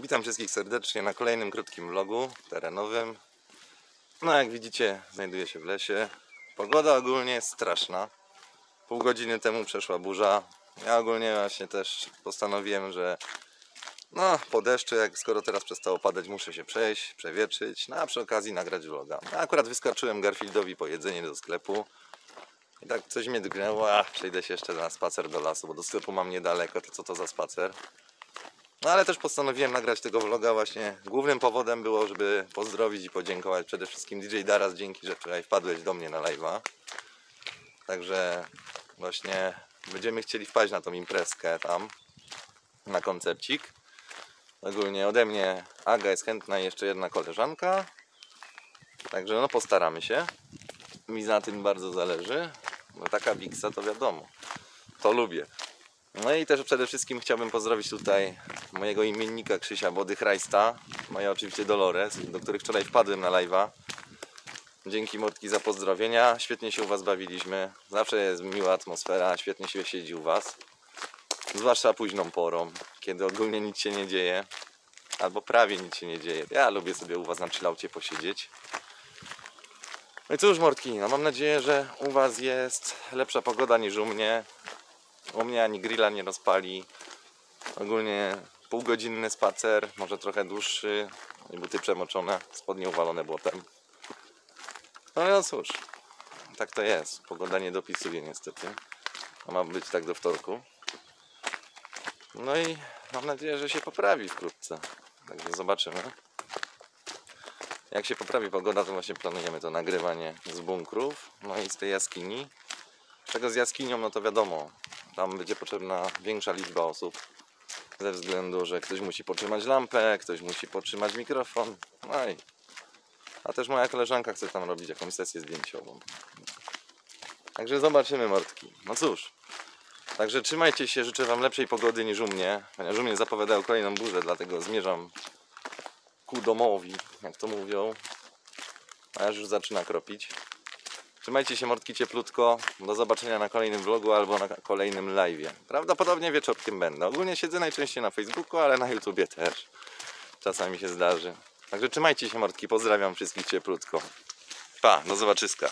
Witam wszystkich serdecznie na kolejnym krótkim vlogu terenowym. No jak widzicie, znajduję się w lesie. Pogoda ogólnie jest straszna. Pół godziny temu przeszła burza. Ja ogólnie właśnie też postanowiłem, że po deszczu, skoro teraz przestało padać, muszę się przejść, przewietrzyć, a przy okazji nagrać vloga. Akurat wyskarczyłem Garfieldowi po jedzenie do sklepu. I tak coś mnie drgnęło, przejdę się jeszcze na spacer do lasu, bo do sklepu mam niedaleko, to co to za spacer. No ale też postanowiłem nagrać tego vloga właśnie. Głównym powodem było, żeby pozdrowić i podziękować przede wszystkim DJ Daras, dzięki, że wczoraj wpadłeś do mnie na live'a. Także właśnie będziemy chcieli wpaść na tą imprezkę tam, na koncercik. Ogólnie ode mnie Aga jest chętna i jeszcze jedna koleżanka. Także postaramy się. Mi na tym bardzo zależy, bo taka biksa to wiadomo, to lubię. No i też przede wszystkim chciałbym pozdrowić tutaj mojego imiennika Krzysia Bodychrajsta, moja oczywiście Dolores, do których wczoraj wpadłem na live'a. Dzięki mordki za pozdrowienia, świetnie się u Was bawiliśmy, zawsze jest miła atmosfera, świetnie się siedzi u Was. Zwłaszcza późną porą, kiedy ogólnie nic się nie dzieje, albo prawie nic się nie dzieje. Ja lubię sobie u Was na chillaucie posiedzieć. No i cóż mordki, mam nadzieję, że u Was jest lepsza pogoda niż u mnie. U mnie ani grilla nie rozpali. Ogólnie półgodzinny spacer, może trochę dłuższy. I buty przemoczone, spodnie uwalone błotem. No cóż, tak to jest. Pogoda nie dopisuje niestety. A ma być tak do wtorku. No i mam nadzieję, że się poprawi wkrótce. Także zobaczymy. Jak się poprawi pogoda, to właśnie planujemy to nagrywanie z bunkrów. No i z tej jaskini. Czego z jaskinią, no to wiadomo. Tam będzie potrzebna większa liczba osób. Ze względu, że ktoś musi potrzymać lampę, ktoś musi potrzymać mikrofon. A też moja koleżanka chce tam robić jakąś sesję zdjęciową. Także zobaczymy mordki. No cóż. Także trzymajcie się, życzę Wam lepszej pogody niż u mnie. Ponieważ u mnie zapowiadają kolejną burzę, dlatego zmierzam ku domowi, jak to mówią. A już zaczyna kropić. Trzymajcie się mordki cieplutko. Do zobaczenia na kolejnym vlogu albo na kolejnym live'ie. Prawdopodobnie wieczorkiem będę. Ogólnie siedzę najczęściej na Facebooku, ale na YouTubie też. Czasami się zdarzy. Także trzymajcie się mordki. Pozdrawiam wszystkich cieplutko. Pa, do zobaczyska.